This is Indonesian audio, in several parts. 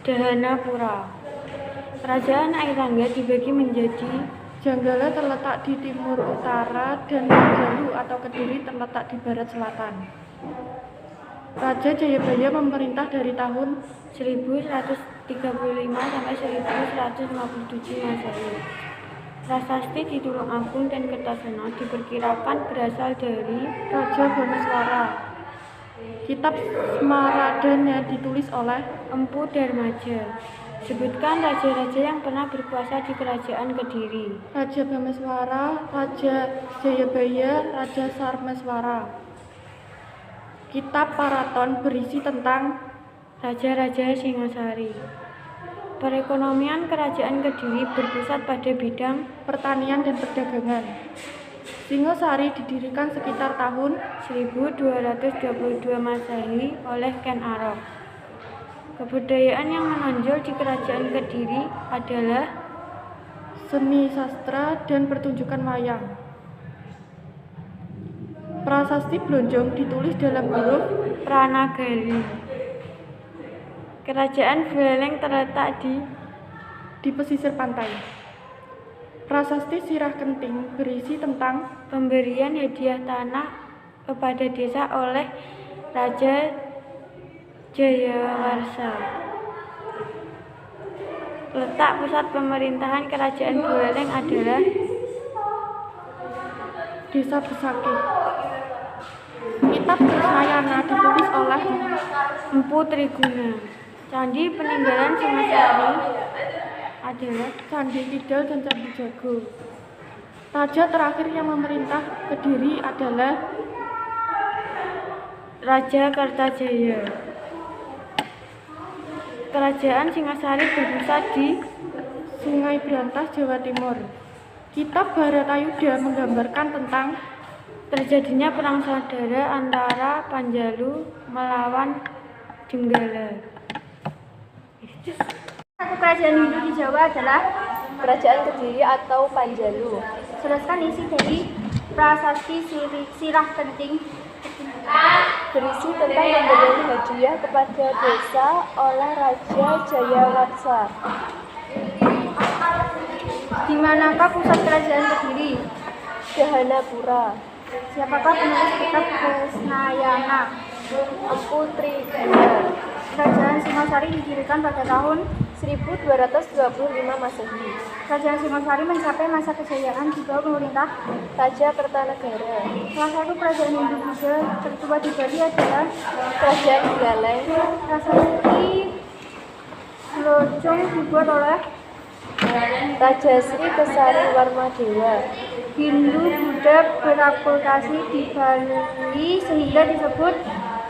Dahanapura. Kerajaan Airangga dibagi menjadi Janggala terletak di timur utara dan Panjalu atau Kediri terletak di barat selatan. Raja Jayabaya memerintah dari tahun 1135 sampai 1157 Masehi. Prasasti di Tulungagung dan Kertasono diperkirakan berasal dari Raja Bhameswara. Kitab Smaradana ditulis oleh Empu Darmaja. Sebutkan raja-raja yang pernah berkuasa di kerajaan Kediri. Raja Bhameswara, Raja Jayabaya, Raja Sarmeswara. Kitab Paraton berisi tentang Raja-raja Singasari. Perekonomian kerajaan Kediri berpusat pada bidang pertanian dan perdagangan. Singasari didirikan sekitar tahun 1222 Masehi oleh Ken Arok. Kebudayaan yang menonjol di kerajaan Kediri adalah seni sastra dan pertunjukan wayang. Prasasti Blonjong ditulis dalam huruf Pranagari. Kerajaan Buleleng terletak di pesisir pantai. Prasasti Sirah Kenting berisi tentang pemberian hadiah tanah kepada desa oleh Raja Jayawarsa. Letak pusat pemerintahan kerajaan Buleleng adalah Desa Besakih. Kitab Krisnayana ditulis oleh Empu Triguna. Candi peninggalan Singasari adalah Candi Kidal dan Candi Jago. Raja terakhir yang memerintah Kediri adalah Raja Kartajaya. Kerajaan Singasari berpusat di Sungai Brantas, Jawa Timur. Kitab Bharatayuda menggambarkan tentang terjadinya perang saudara antara Panjalu melawan Jenggala. Satu kerajaan Hindu di Jawa adalah Kerajaan Kediri atau Panjalu. Jelaskan isi dari prasasti Sirah Kenting berisi tentang pemberian hadiah kepada desa oleh Raja Jayawarsa. Di manakah pusat kerajaan Kediri? Dahanapura. Siapakah penulis kitab Krisnayana? Empu Triguna. Kerajaan Singasari didirikan pada tahun 1225 Masehi. Kerajaan Singasari mencapai masa kejayaan di bawah pemerintah Raja Kertanegara. Salah satu kerajaan Hindu Buddha tertua di Bali adalah Kerajaan Buleleng. Prasasti Blonjong dibuat oleh Raja Sri Kesari Warmadewa. Hindu Buddha berakulturasi di Bali sehingga disebut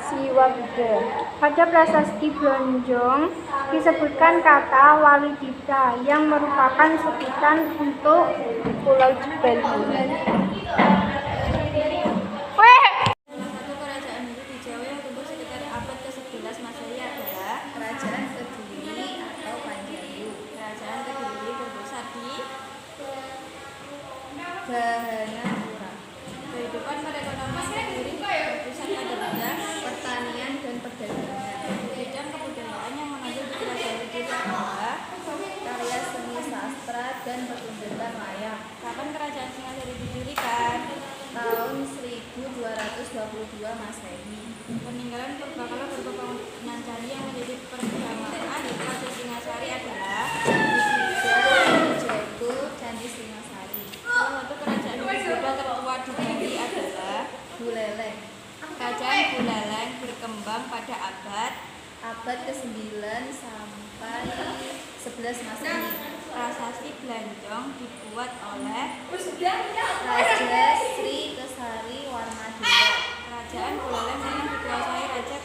Siwa Buddha. Pada prasasti Blonjong disebutkan kata Walidita yang merupakan sebutan untuk pulau di Bali. Satu kerajaan Hindu di Jawa yang tumbuh sekitar abad ke-11 Masehi adalah Kerajaan Kediri atau Panjalu. Kerajaan Kediri berpusat di Dahanapura. Kehidupan perekonomian Kediri berpusat pada bidang pertanian dan perdagangan. Bidang kebudayaan yang menonjol di kerajaan Kediri adalah karya seni sastra dan pertunjukan wayang. Kapan kerajaan Singasari didirikan? Tahun 1222 Masehi. Peninggalan purbakala berupa bangunan candi yang menjadi persamaan di Kerajaan Singasari adalah Candi Jago, Candi Singasari. Salah satu kerajaan Buddha tertua di Bali adalah Buleleng. Kerajaan Buleleng berkembang pada abad ke-9 sampai 11 Masehi. Prasasti Blonjong dibuat oleh Raja Sri Kesari Warmadewa. Kerajaan Buleleng pernah dikuasai Raja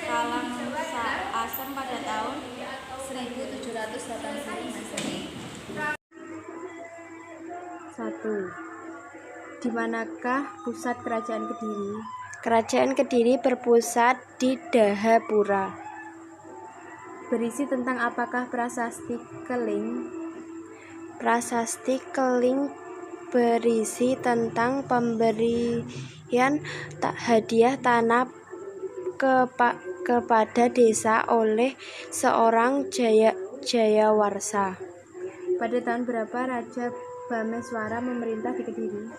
Kalang-Asem pada tahun 1780 Masehi. 1. Di manakah pusat kerajaan Kediri? Kerajaan Kediri berpusat di Dahapura. Berisi tentang apakah prasasti Keling? Prasasti Keling berisi tentang pemberian hadiah tanah kepada desa oleh seorang Jayawarsa. Pada tahun berapa Raja Bameswara memerintah di Kediri?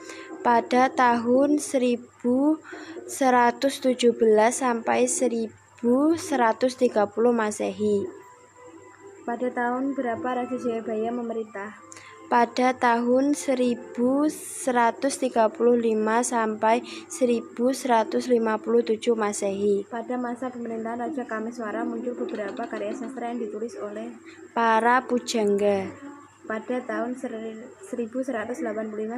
Pada tahun 1117 sampai 1130 Masehi. Pada tahun berapa Raja Jayabaya memerintah? Pada tahun 1135 sampai 1157 Masehi. Pada masa pemerintahan Raja Kameswara muncul beberapa karya sastra yang ditulis oleh Para pujangga. pada tahun 1185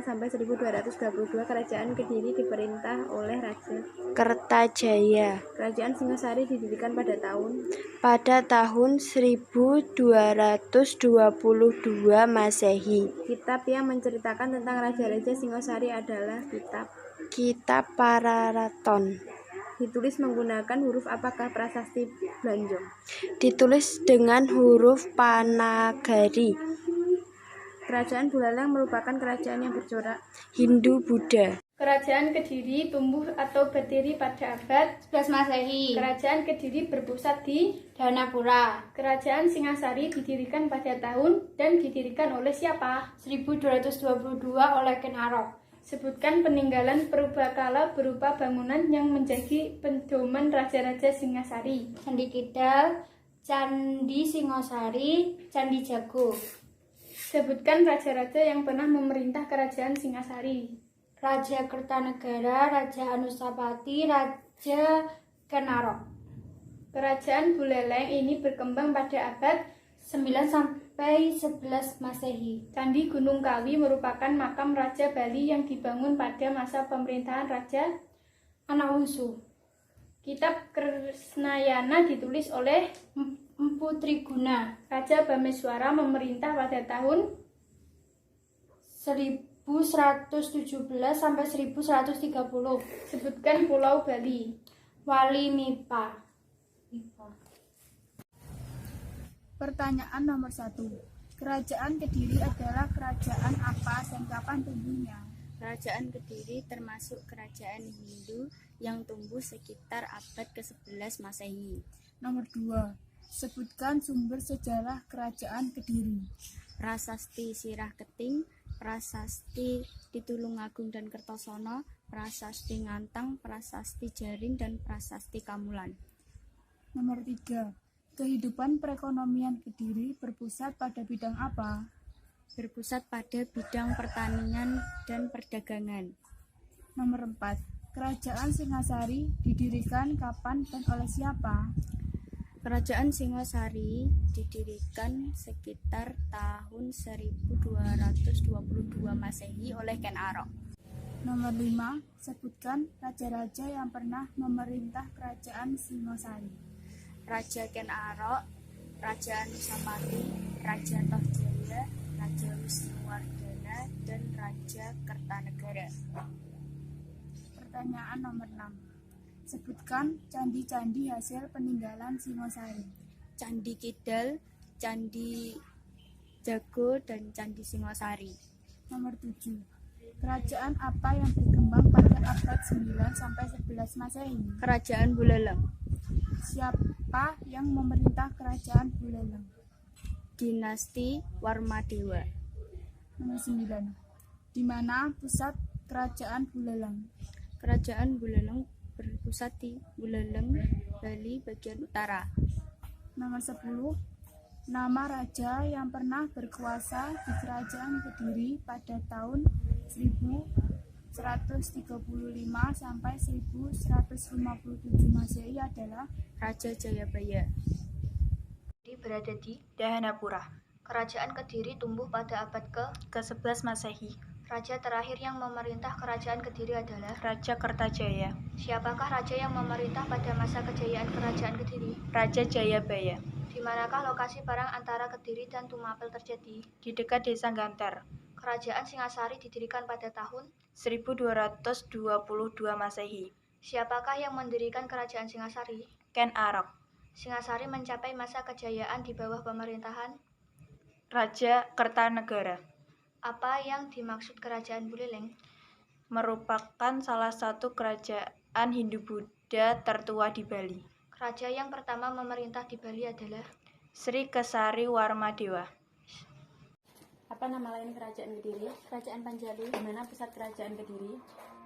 sampai 1222 Kerajaan Kediri diperintah oleh Raja Kertajaya. Kerajaan Singasari didirikan pada tahun Pada tahun 1222 Masehi. Kitab yang menceritakan tentang Raja-Raja Singasari adalah Kitab Pararaton. ditulis menggunakan huruf apakah prasasti Blanjong? Ditulis dengan huruf Panagari. Kerajaan Buleleng merupakan kerajaan yang bercorak Hindu-Buddha. Kerajaan Kediri tumbuh atau berdiri pada abad 11 Masehi. Kerajaan Kediri berpusat di Dahanapura. Kerajaan Singasari didirikan pada tahun dan didirikan oleh siapa? 1222 oleh Ken Arok. Sebutkan peninggalan purbakala berupa bangunan yang menjadi pedoman raja-raja Singasari. Candi Kidal, Candi Singosari, Candi Jago. Sebutkan raja-raja yang pernah memerintah kerajaan Singasari. Raja Kertanegara, Raja Anusapati, Raja Ken Arok. Kerajaan Buleleng ini berkembang pada abad 9 sampai 11 Masehi. Candi Gunung Kawi merupakan makam Raja Bali yang dibangun pada masa pemerintahan Raja Anawungsu. Kitab Kresnayana ditulis oleh Empu Triguna. Raja Bameswara memerintah pada tahun 1117 sampai 1130. Sebutkan Pulau Bali. Walimipa. Pertanyaan nomor 1. Kerajaan Kediri adalah kerajaan apa dan kapan tumbuhnya? Kerajaan Kediri termasuk kerajaan Hindu yang tumbuh sekitar abad ke-11 Masehi. Nomor 2. Sebutkan sumber sejarah kerajaan Kediri. Prasasti Sirah Keting, Prasasti Pitulungagung dan Kertosono, Prasasti Ngantang, Prasasti Jaring, dan Prasasti Kamulan. Nomor 3. Kehidupan perekonomian Kediri berpusat pada bidang apa? Berpusat pada bidang pertanian dan perdagangan. Nomor 4. Kerajaan Singasari didirikan kapan dan oleh siapa? Kerajaan Singosari didirikan sekitar tahun 1222 Masehi oleh Ken Arok. Nomor 5. Sebutkan raja-raja yang pernah memerintah kerajaan Singosari. Raja Ken Arok, Raja Anusapati, Raja Tohjaya, Raja Wisnuwardana, dan Raja Kertanegara. Pertanyaan nomor 6. Sebutkan candi-candi hasil peninggalan Singosari. Candi Kidal, Candi Jago, dan Candi Singosari. Nomor 7. Kerajaan apa yang berkembang pada abad 9 sampai 11 Masehi? Kerajaan Buleleng. Siapa yang memerintah kerajaan Buleleng? Dinasti Warmadewa. Nomor 9. Di mana pusat kerajaan Buleleng? Kerajaan Buleleng berpusat di Buleleng, Bali bagian utara. Nomor 10. Nama raja yang pernah berkuasa di kerajaan Kediri pada tahun 1135 sampai 1157 Masehi adalah Raja Jayabaya. Berada di Dahanapura. Kerajaan Kediri tumbuh pada abad ke-11 Masehi. Raja terakhir yang memerintah kerajaan Kediri adalah Raja Kertajaya. Siapakah raja yang memerintah pada masa kejayaan kerajaan Kediri? Raja Jayabaya. Di manakah lokasi perang antara Kediri dan Tumapel terjadi? Di dekat desa Ganter. Kerajaan Singasari didirikan pada tahun 1222 Masehi. Siapakah yang mendirikan kerajaan Singasari? Ken Arok. Singasari mencapai masa kejayaan di bawah pemerintahan Raja Kertanegara. Apa yang dimaksud kerajaan Buleleng? Merupakan salah satu kerajaan Hindu-Buddha tertua di Bali. Raja yang pertama memerintah di Bali adalah Sri Kesari Warmadewa. Apa nama lain kerajaan Kediri? Kerajaan Panjalu. Di mana pusat kerajaan Kediri?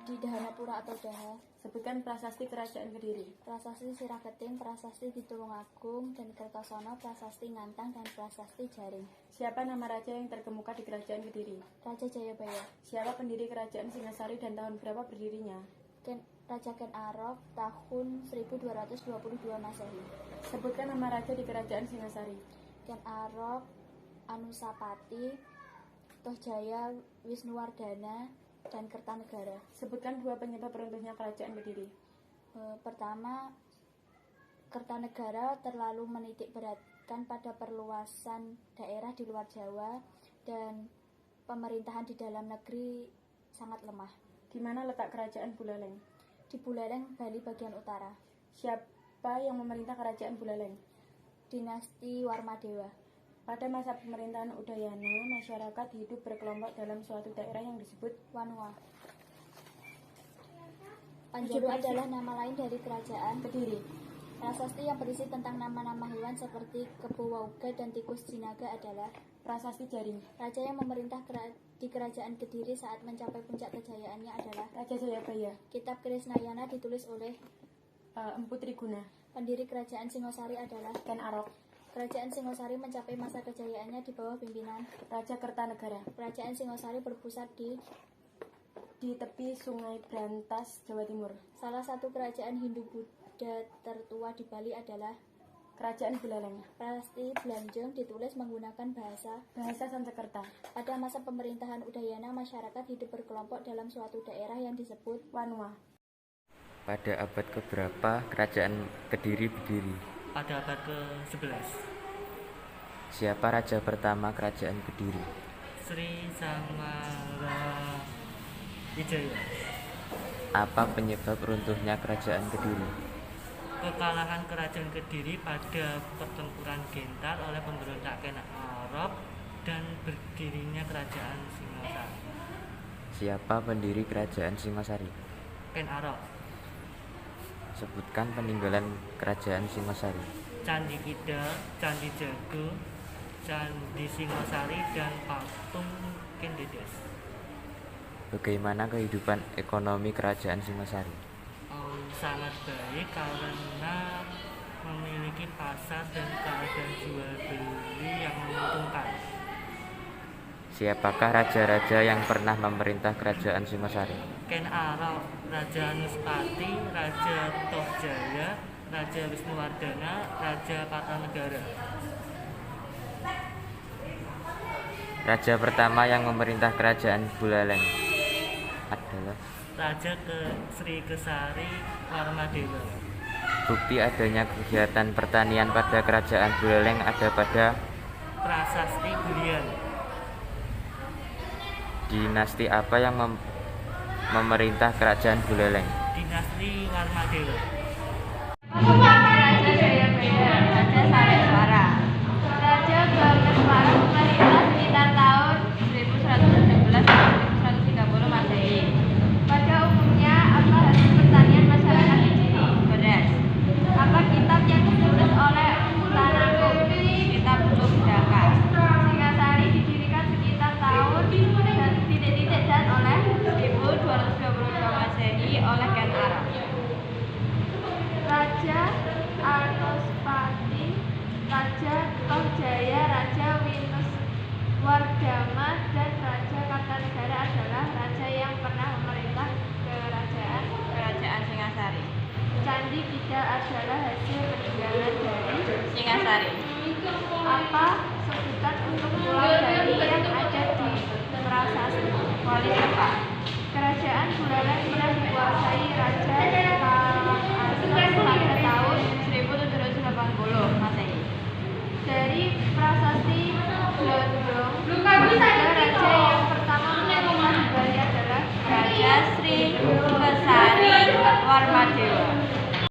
Di Dahanapura atau Daha. Sebutkan prasasti kerajaan Kediri. Prasasti Siraketing, Prasasti Ditulungagung dan Kertosono, Prasasti Ngantang, dan Prasasti Jaring. Siapa nama raja yang terkemuka di kerajaan Kediri? Raja Jayabaya. Siapa pendiri kerajaan Singasari dan tahun berapa berdirinya? Raja Ken Arok tahun 1222 Masehi. Sebutkan nama raja di kerajaan Singasari. Ken Arok, Anusapati, Tohjaya, Wisnuwardana, dan Kertanegara. Sebutkan dua penyebab runtuhnya kerajaan Kediri. Pertama, Kertanegara terlalu menitik beratkan pada perluasan daerah di luar Jawa dan pemerintahan di dalam negeri sangat lemah. Di mana letak kerajaan Buleleng? Di Buleleng, Bali bagian utara. Siapa yang memerintah kerajaan Buleleng? Dinasti Warmadewa. Pada masa pemerintahan Udayana, masyarakat hidup berkelompok dalam suatu daerah yang disebut Wanua. Panjalu adalah nama lain dari kerajaan Kediri. Prasasti yang berisi tentang nama-nama hewan seperti kebo wauga dan tikus jinaga adalah Prasasti Jaring. Raja yang memerintah di kerajaan Kediri saat mencapai puncak kejayaannya adalah Raja Jayabaya. Kitab Krisnayana ditulis oleh Empu Triguna. Pendiri kerajaan Singosari adalah Ken Arok. Kerajaan Singosari mencapai masa kejayaannya di bawah pimpinan Raja Kertanegara. Kerajaan Singosari berpusat di tepi Sungai Brantas, Jawa Timur. Salah satu kerajaan Hindu-Buddha tertua di Bali adalah Kerajaan Buleleng. Prasasti Blanjong ditulis menggunakan bahasa Sanskerta. Pada masa pemerintahan Udayana, masyarakat hidup berkelompok dalam suatu daerah yang disebut Wanua. Pada abad keberapa kerajaan Kediri berdiri? Pada abad ke-11. Siapa raja pertama kerajaan Kediri? Sri Samara Wijaya. Apa penyebab runtuhnya kerajaan Kediri? Kekalahan kerajaan Kediri pada pertempuran Gentar oleh pemberontak Ken Arok dan berdirinya kerajaan Singosari. Siapa pendiri kerajaan Singosari? Ken Arok. Sebutkan peninggalan kerajaan Singosari. Candi Kidal, Candi Jago, Candi Singosari, dan patung Kendedes. Bagaimana kehidupan ekonomi kerajaan Singosari? Sangat baik karena memiliki pasar dan keadaan jual beli yang menguntungkan. Siapakah raja-raja yang pernah memerintah kerajaan Singosari? Ken Arok, Raja Anuspati, Raja Tohjaya, Raja Wisnuwardana, Raja Kertanegara. Raja pertama yang memerintah kerajaan Buleleng adalah Raja Sri Kesari Warmadewa. Bukti adanya kegiatan pertanian pada kerajaan Buleleng ada pada Prasasti Bulian. Dinasti apa yang memerintah kerajaan Buleleng? Dinasti Warmadewa. Raja Jayabaya, Raja Sareswara. Raja Bameswara memerintah sekitar tahun 1116 sampai 1130 Masehi. Pada umumnya, apa hasil pertanian masyarakat di sini? Beras. Apa kitab yang ditulis oleh Tanakuk? Kitab Lohdaka. Singasari didirikan sekitar tahun dan titik-titik dan oleh 1222 Masehi oleh Ken Arok. Raja Anuspati, Raja Tohjaya, Raja Winuswardama, dan Raja Kertanegara adalah raja yang pernah memerintah Kerajaan Singasari. Candi Kidal adalah hasil peninggalan dari Singasari. apa sebutan untuk pulau Bali yang ada di Prasasti Wali Tepa. Kerajaan Buleleng